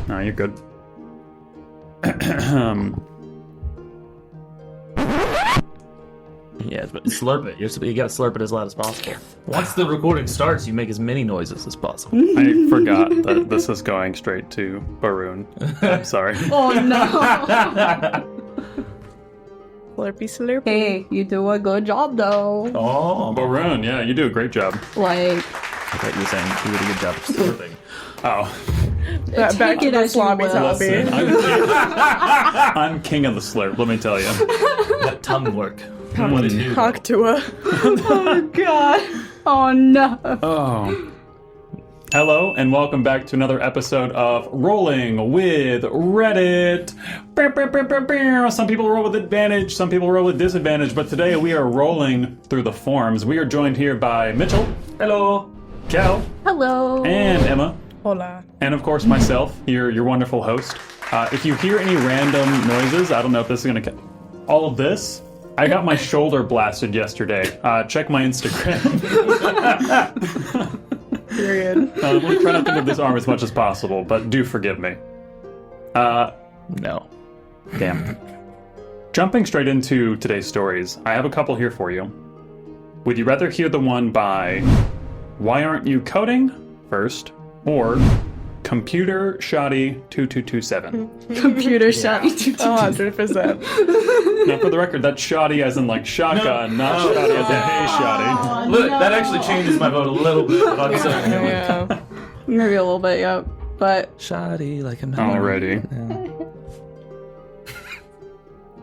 No, you're good. Yeah, but slurp it. You gotta slurp it as loud as possible. Once the recording starts, you make as many noises as possible. I forgot that this is going straight to Bahrun. I'm sorry. Oh no! Slurpy slurpy. Hey, you do a good job though. Oh, Bahrun, yeah, you do a great job. Like, I thought you were saying you did a good job of slurping. Oh. Back to the as you slobby will. toppy. I'm king of the slurp, let me tell you. That tongue work. What did you do? Coctua. oh god. Oh no. Oh. Hello, and welcome back to another episode of Rolling with Reddit. Some people roll with advantage, some people roll with disadvantage, but today we are rolling through the forms. We are joined here by Mitchell. Hello. Cal. Hello. And Emma. Hola. And of course myself, your wonderful host. If you hear any random noises, I don't know if this is going to... All of this, I got my shoulder blasted yesterday. Check my Instagram. Period. I'm going to try not to move this arm as much as possible, but do forgive me. No. Damn. Jumping straight into today's stories, I have a couple here for you. Would you rather hear the one by Why Aren't You Coding first, or Computer Shoddy 2227? Computer shoddy. 100%. Now, for the record, that's shoddy as in like shotgun, not shoddy as in hey shoddy. Look, that actually changes my vote a little bit. But I'm sorry. Yeah. Maybe a little bit, yeah. But Shoddy like a Alrighty.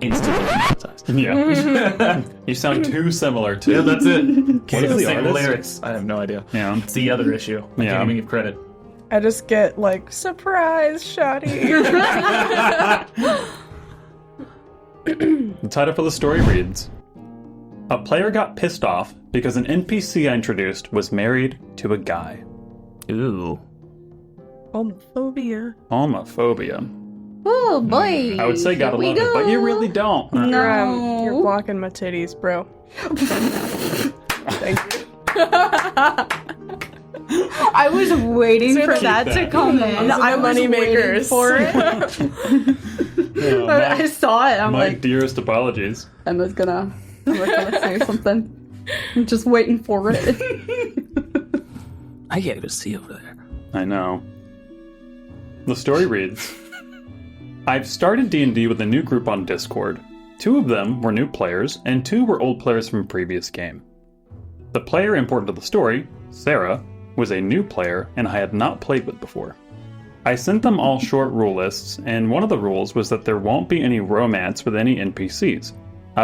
Instantly hypnotized. Yeah. You sound too similar to... Yeah, that's it. What Can't is even the sing artist? lyrics. I have no idea. Yeah. It's the other issue. I Yeah. can't even give credit. I just get like, surprise, shoddy. The title for the story reads, A player got pissed off because an NPC I introduced was married to a guy. Ooh. Homophobia. Homophobia. oh boy. I would say gotta love it, but you really don't. No. You're blocking my titties, bro. Thank you. I was waiting for Keep that to that. come in. Those are I the was money waiting makers. for it. Yeah, I saw it. I'm my like, dearest apologies. Emma's gonna say something. I'm just waiting for it. I can't even see over there. I know. The story reads, I've started D&D with a new group on Discord. 2 of them were new players, and 2 were old players from a previous game. The player important to the story, Sarah, was a new player and I had not played with before. I sent them all short rule lists, and one of the rules was that there won't be any romance with any NPCs,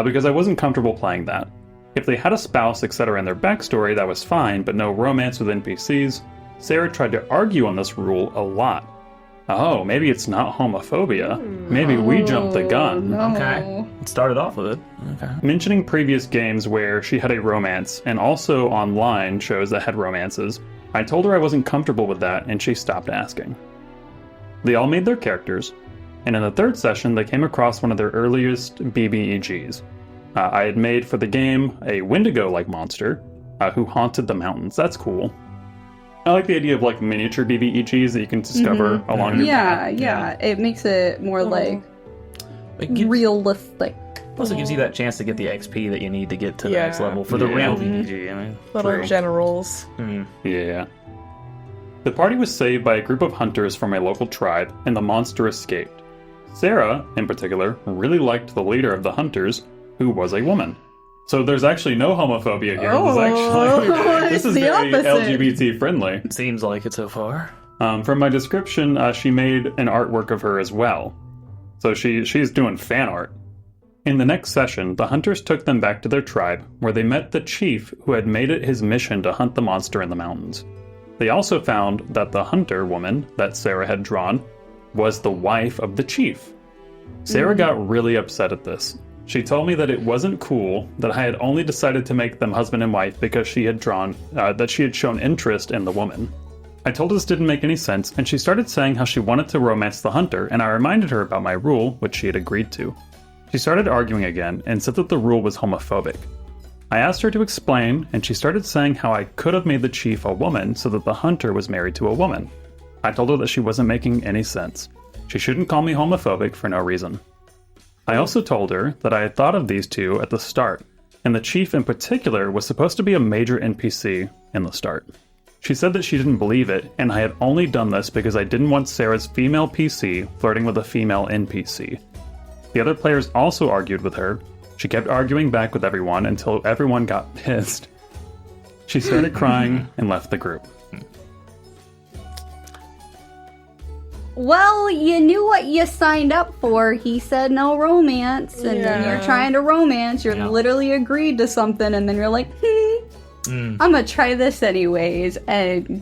because I wasn't comfortable playing that. If they had a spouse, etc. in their backstory, that was fine, but no romance with NPCs. Sarah tried to argue on this rule a lot. Oh, maybe it's not homophobia. Maybe we jumped the gun. No. Okay. It started off with it. Okay. Mentioning previous games where she had a romance, and also online shows that had romances, I told her I wasn't comfortable with that, and she stopped asking. They all made their characters, and in the 3rd session they came across one of their earliest BBEGs. I had made for the game a Wendigo-like monster who haunted the mountains. That's cool. I like the idea of like miniature BBEGs that you can discover along your path. Yeah. It makes it more like It gives, realistic. plus, it gives you that chance to get the XP that you need to get to the Yeah. next level for the Yeah. real VDG. I mean, Little true. generals. Yeah. The party was saved by a group of hunters from a local tribe, and the monster escaped. Sarah, in particular, really liked the leader of the hunters, who was a woman. So there's actually no homophobia here. This is it's the very opposite. LGBT friendly. It seems like it so far. From my description, she made an artwork of her as well. So she's doing fan art. In the next session, the hunters took them back to their tribe, where they met the chief who had made it his mission to hunt the monster in the mountains. They also found that the hunter woman that Sarah had drawn was the wife of the chief. Sarah got really upset at this. She told me that it wasn't cool that I had only decided to make them husband and wife because she had shown interest in the woman. I told her this didn't make any sense, and she started saying how she wanted to romance the hunter, and I reminded her about my rule, which she had agreed to. She started arguing again, and said that the rule was homophobic. I asked her to explain, and she started saying how I could have made the chief a woman so that the hunter was married to a woman. I told her that she wasn't making any sense. She shouldn't call me homophobic for no reason. I also told her that I had thought of these two at the start, and the chief in particular was supposed to be a major NPC in the start. She said that she didn't believe it, and I had only done this because I didn't want Sarah's female PC flirting with a female NPC. The other players also argued with her. She kept arguing back with everyone until everyone got pissed. She started crying and left the group. Well, you knew what you signed up for. He said no romance, and then you're trying to romance. You're literally agreed to something, and then you're like, I'm gonna try this anyways, and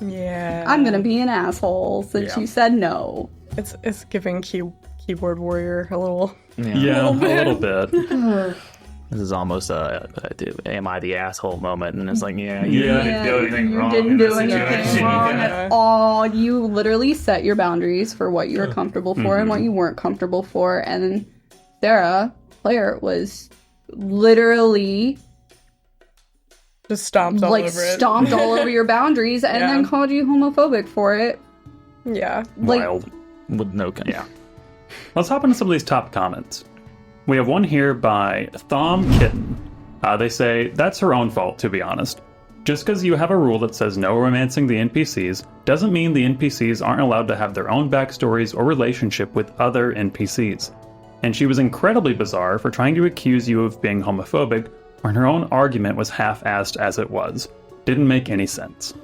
I'm gonna be an asshole since you said no. It's giving keyboard warrior a little. Yeah, a little bit. This is almost am I the asshole moment, and it's like, you didn't do anything You wrong. didn't do anything situation. wrong at all. You literally set your boundaries for what you were comfortable for and what you weren't comfortable for, and Sarah, player, was literally Just stomped all over it. stomped all over your boundaries and then called you homophobic for it. Yeah. Wild. With no, Let's hop into some of these top comments. We have one here by Thom Kitten. They say, that's her own fault, to be honest. Just because you have a rule that says no romancing the NPCs doesn't mean the NPCs aren't allowed to have their own backstories or relationship with other NPCs. And she was incredibly bizarre for trying to accuse you of being homophobic when her own argument was half-assed as it was. Didn't make any sense.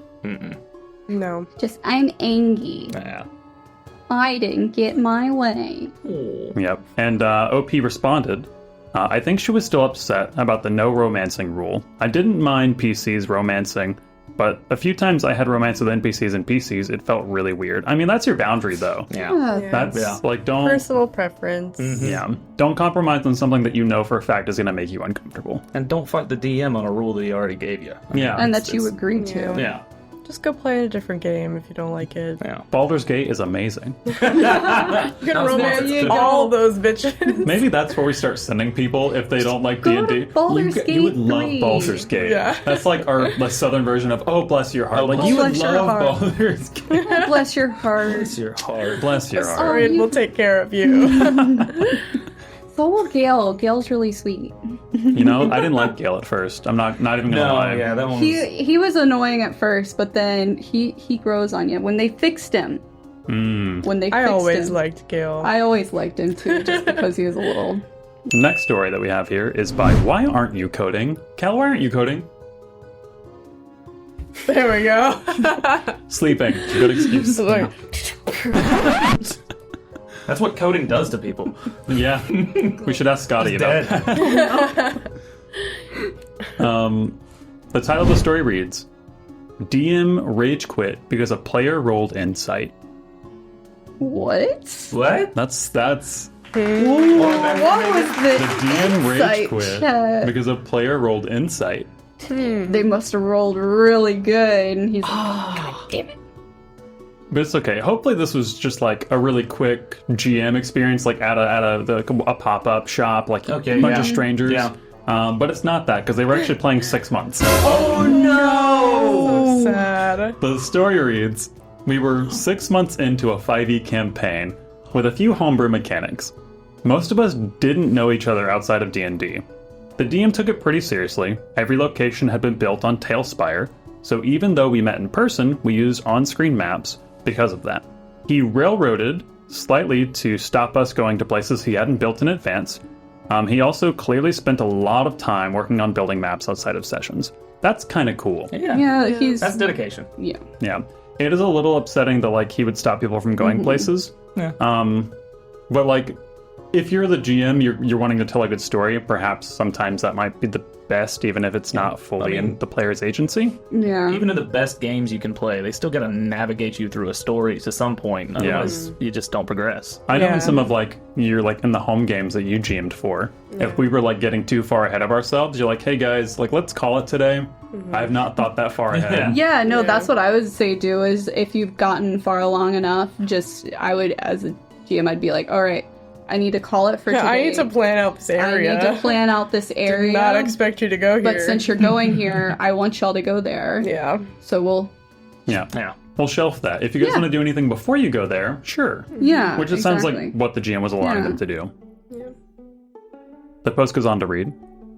No. Just, I'm angry. Yeah. I didn't get my way. Yep. And OP responded, I think she was still upset about the no romancing rule. I didn't mind PCs romancing, but a few times I had romance with NPCs and PCs, it felt really weird. I mean, that's your boundary, though. Yeah. That's, like, don't... Personal preference. Yeah. Don't compromise on something that you know for a fact is going to make you uncomfortable. And don't fight the DM on a rule that he already gave you. Yeah. And that you agreed to. Yeah. Just go play in a different game if you don't like it. Yeah. Baldur's Gate is amazing. You can romance all those bitches. Maybe that's where we start sending people if they don't like Go D&D. to Baldur's You would Gate love 3. Baldur's Gate. Yeah. That's like our southern version of, oh, bless your heart. Like, you would bless your love heart. Baldur's Gate. Bless your heart. It's your heart. Bless your heart. Sorry, we'll take care of you. So will Gale. Gale's really sweet. You know, I didn't like Gale at first. I'm not even going to No, lie. yeah, that one. He was annoying at first, but then he grows on you. When they fixed him. When they fixed I always him. liked Gale. I always liked him too, just because he was a little... The next story that we have here is by Why Aren't You Coding? Cal, why aren't you coding? There we go. Sleeping. Good excuse. Like, That's what coding does to people. Yeah. We should ask Scotty about that. The title of the story reads, DM rage quit because a player rolled insight. What? What? That's What was the DM rage insight quit check? because a player rolled insight. They must have rolled really good, and he's like, God damn it. But it's okay. Hopefully this was just like a really quick GM experience, like at a pop-up shop, like a bunch of strangers. Yeah. But it's not that, because they were actually playing 6 months. Oh no! so sad. The story reads, we were 6 months into a 5e campaign with a few homebrew mechanics. Most of us didn't know each other outside of D&D. The DM took it pretty seriously. Every location had been built on Tailspire, so even though we met in person, we used on-screen maps because of that. He railroaded slightly to stop us going to places he hadn't built in advance. He also clearly spent a lot of time working on building maps outside of sessions. That's kind of cool. Yeah, he's... That's dedication. Yeah. Yeah. It is a little upsetting that, like, he would stop people from going places. Yeah. But, like, if you're the GM, you're wanting to tell a good story, perhaps sometimes that might be the best, even if it's not fully in the player's agency. Yeah. Even in the best games you can play, they still gotta navigate you through a story to some point. Otherwise, you just don't progress. I know Yeah. in some of, like, you're, like, in the home games that you GM'd for, if we were, like, getting too far ahead of ourselves, you're like, hey, guys, like, let's call it today. I have not thought that far ahead. Yeah, no, that's what I would say do is if you've gotten far along enough, I would, as a GM, I'd be like, all right, I need to call it for today. I need to plan out this area. I need to plan out this area. Did not expect you to go here. But since you're going here, I want y'all to go there. Yeah. So we'll... Yeah. Yeah. we'll shelf that. If you guys want to do anything before you go there, sure. Yeah. Which it sounds like what the GM was allowing them to do. Yeah. The post goes on to read,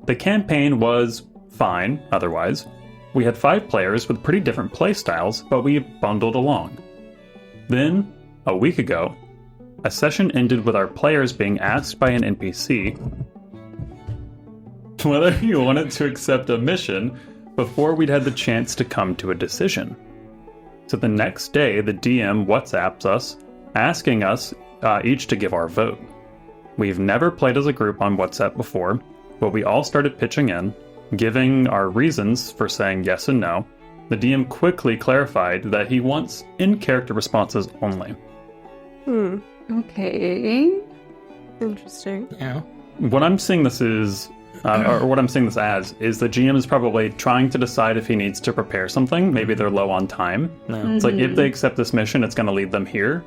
the campaign was fine otherwise. We had 5 players with pretty different play styles, but we bundled along. Then, a week ago, a session ended with our players being asked by an NPC whether you wanted to accept a mission before we'd had the chance to come to a decision. So the next day, the DM WhatsApps us, asking us each to give our vote. We've never played as a group on WhatsApp before, but we all started pitching in, giving our reasons for saying yes and no. The DM quickly clarified that he wants in-character responses only. Okay. Interesting. Yeah. What I'm seeing this is, or what I'm seeing this as, is the GM is probably trying to decide if he needs to prepare something. Maybe they're low on time. It's like, if they accept this mission, it's going to lead them here.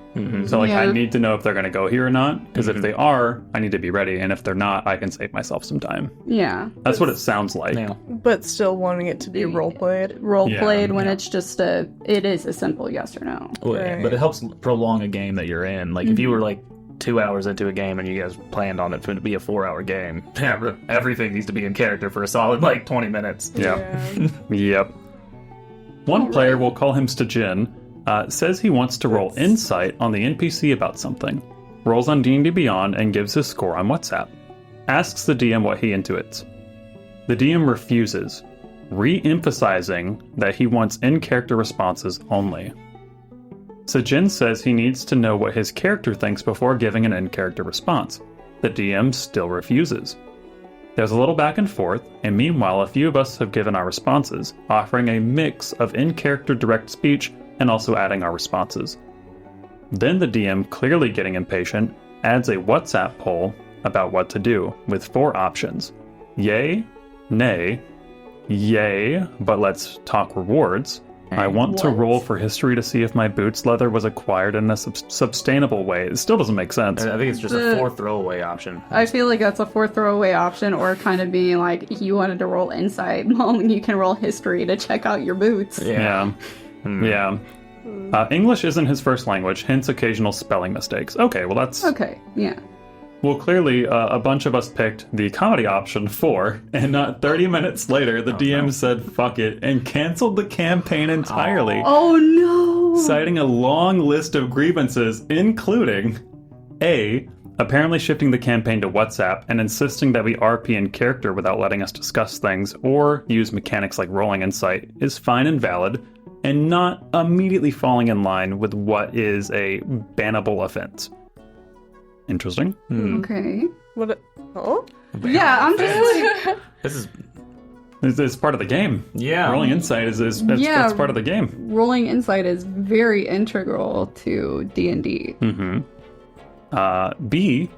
So, like, I need to know if they're going to go here or not. Because if they are, I need to be ready. And if they're not, I can save myself some time. Yeah. That's what it sounds like. Yeah. But still wanting it to be role-played. Role-played when it's just it is a simple yes or no. Well, yeah, but it helps prolong a game that you're in. Like, if you were, like, 2 hours into a game and you guys planned on it to be a 4-hour game, everything needs to be in character for a solid, like, 20 minutes. Yep. One player, we'll call him Stajin, says he wants to roll insight on the NPC about something. Rolls on D&D Beyond and gives his score on WhatsApp. Asks the DM what he intuits. The DM refuses, re-emphasizing that he wants in-character responses only. Sajin says he needs to know what his character thinks before giving an in-character response. The DM still refuses. There's a little back and forth, and meanwhile a few of us have given our responses, offering a mix of in-character direct speech and also adding our responses. Then the DM, clearly getting impatient, adds a WhatsApp poll about what to do, with 4 options. Yay, nay, yay, but let's talk rewards, I want to roll for history to see if my boots leather was acquired in a sustainable way. It still doesn't make sense. I think it's just a 4th throwaway option. I feel like that's a 4th throwaway option, or kind of being like, you wanted to roll insight, well, you can roll history to check out your boots. Yeah. English isn't his first language, hence occasional spelling mistakes. Okay, well that's... Okay, yeah. Well, clearly, a bunch of us picked the comedy option 4, and not 30 minutes later, the DM said fuck it, and canceled the campaign entirely. Oh no! Citing a long list of grievances, including A, apparently shifting the campaign to WhatsApp and insisting that we RP in character without letting us discuss things or use mechanics like rolling insight is fine and valid, and not immediately falling in line with what is a bannable offense. Interesting. Okay. What? Oh? Yeah, I'm just like... This is... It's part of the game. Yeah. Rolling insight is that's part of the game. Rolling insight is very integral to D&D. B,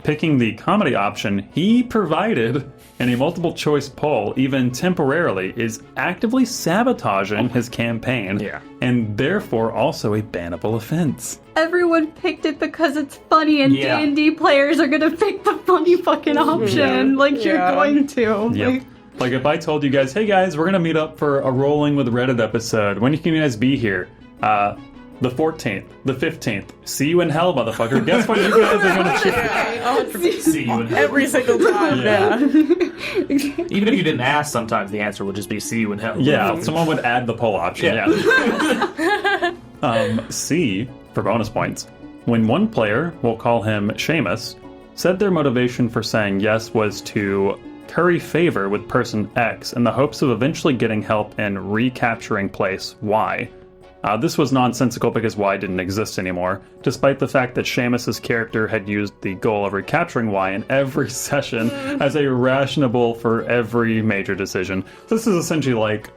picking the comedy option he provided in a multiple choice poll, even temporarily, is actively sabotaging his campaign. Yeah. And therefore also a bannable offense. Everyone picked it because it's funny, and D&D players are gonna pick the funny fucking option. Like, you're going to. Yep. Like, if I told you guys, hey guys, we're gonna meet up for a Rolling with Reddit episode. When can you guys be here? The 14th, the 15th. See you in hell, motherfucker. Guess what you guys are gonna choose? See you in hell. Every single time, Even if you didn't ask, sometimes the answer would just be see you in hell. Yeah, someone would add the poll option. C, for bonus points. When one player, we'll call him Seamus, said their motivation for saying yes was to curry favor with person X in the hopes of eventually getting help in recapturing place Y. This was nonsensical because Y didn't exist anymore, despite the fact that Seamus's character had used the goal of recapturing Y in every session as a rationale for every major decision. This is essentially like,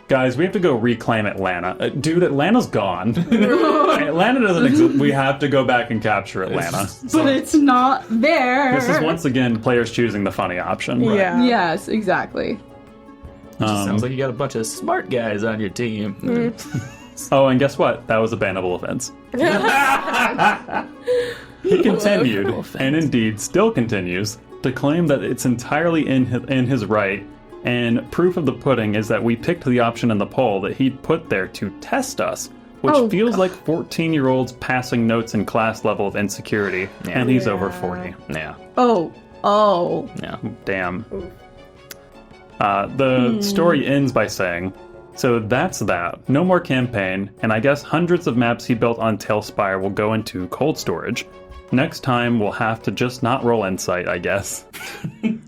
guys, we have to go reclaim Atlanta. Dude, Atlanta's gone. Atlanta doesn't exist. We have to go back and capture Atlanta. But it's not there. This is once again players choosing the funny option. Yeah. Yes, exactly. Sounds like you got a bunch of smart guys on your team. Oh, and guess what? That was a bannable offense. He continued, and indeed still continues, to claim that it's entirely in his right, and proof of the pudding is that we picked the option in the poll that he'd put there to test us which feels like 14-year-olds passing notes in class level of insecurity, and he's over 40. Yeah. Oh. Yeah. Damn. The story ends by saying, so that's that. No more campaign, and I guess hundreds of maps he built on Tailspire will go into cold storage. Next time, we'll have to just not roll insight, I guess.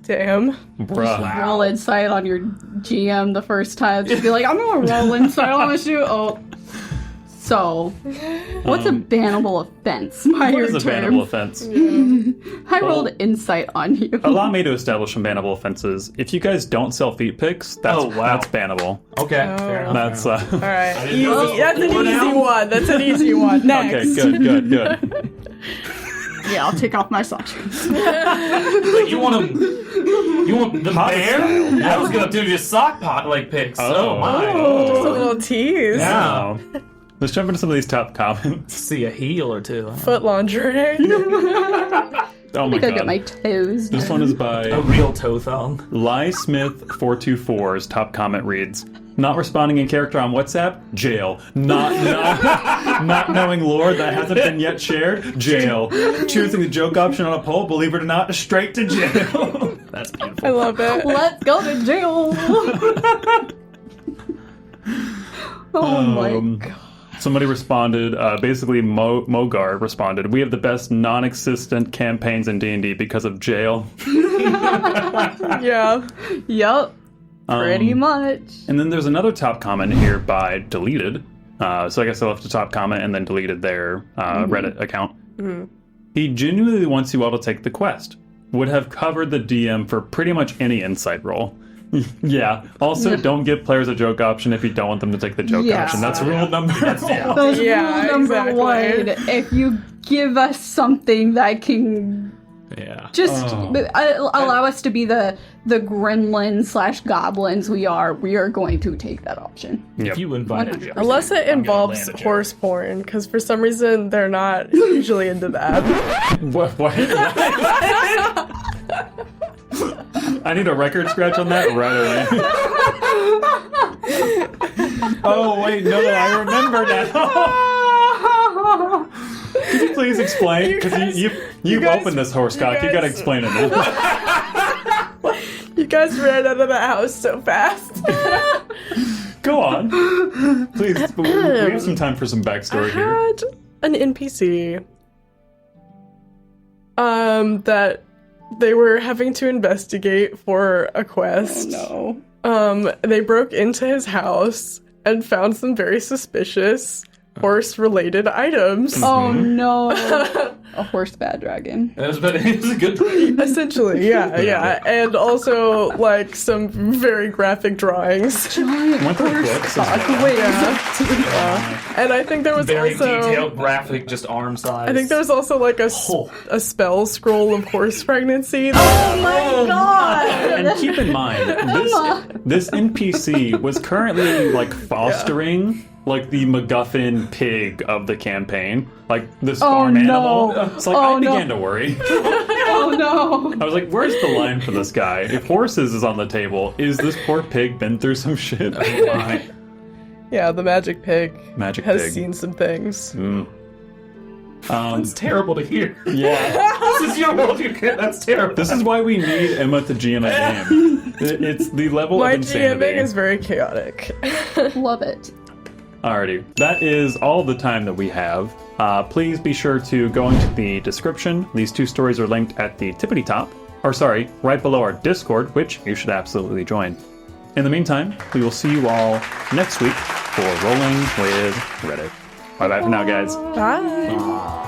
Damn. Bruh. Roll insight on your GM the first time. Just be like, I'm gonna roll insight on this shoot. Oh. So, what's a bannable offense? What is a bannable offense? I rolled insight on you. Allow me to establish some bannable offenses. If you guys don't sell feet picks, that's bannable. Okay. Fair enough. That's All right. Easy. That's an easy one. That's an easy one. Next. Okay, good. Yeah, I'll take off my socks. Like, you want the bear? I was gonna do just sock pot like picks. Oh my. Just a little tease. Yeah. Let's jump into some of these top comments. See a heel or two. Foot lingerie. Oh my Go god. get my toes. This one is by A real toe thong. LieSmith424's top comment reads, not responding in character on WhatsApp? Jail. Not knowing lore that hasn't been yet shared? Jail. Choosing the joke option on a poll? Believe it or not, straight to jail. That's beautiful. I love it. Let's go to jail. Oh my god. Somebody responded, basically Mogar responded, we have the best non-existent campaigns in D&D because of jail. Yeah. Yup. Pretty much. And then there's another top comment here by Deleted. So I guess I left a top comment and then deleted their Reddit account. He genuinely wants you all to take the quest. Would have covered the DM for pretty much any insight roll. Yeah. Also, don't give players a joke option if you don't want them to take the joke option. That's rule number one. That's rule number one. If you give us something that can just allow us to be the gremlin / goblins we are going to take that option. If you invited me. Unless it involves horse porn, because for some reason they're not usually into that. What? I need a record scratch on that right away. Oh, wait, no, I remember now. Could you please explain? Because you've opened this horse cock. You gotta explain it now. You guys ran out of the house so fast. Go on. Please, we have some time for some backstory here. I had an NPC that they were having to investigate for a quest. Oh no. They broke into his house and found some very suspicious horse-related items. Oh no. A horse bad dragon. It was a good dream. Essentially, yeah. And also, like, some very graphic drawings. Giant Went through horse books as cock. well. Wait, And I think there was Very also... detailed, graphic, just arm size. I think there was also, like, a spell scroll of horse pregnancy. oh my god! And keep in mind, this NPC was currently, like, fostering... like the MacGuffin pig of the campaign, like this farm animal. It's like I began to worry. Oh no! I was like, "Where's the line for this guy? If horses is on the table, is this poor pig been through some shit?" Yeah, the magic pig has pig. seen some things. That's terrible to hear. Yeah, This is your world. That's terrible. this is why we need Emma to GM a game. It's the level My of insanity. GMing is very chaotic. Love it. Alrighty, that is all the time that we have. Please be sure to go into the description. These two stories are linked at the tippity top, right below our Discord, which you should absolutely join. In the meantime, we will see you all next week for Rolling with Reddit. Bye bye for now, guys. Bye.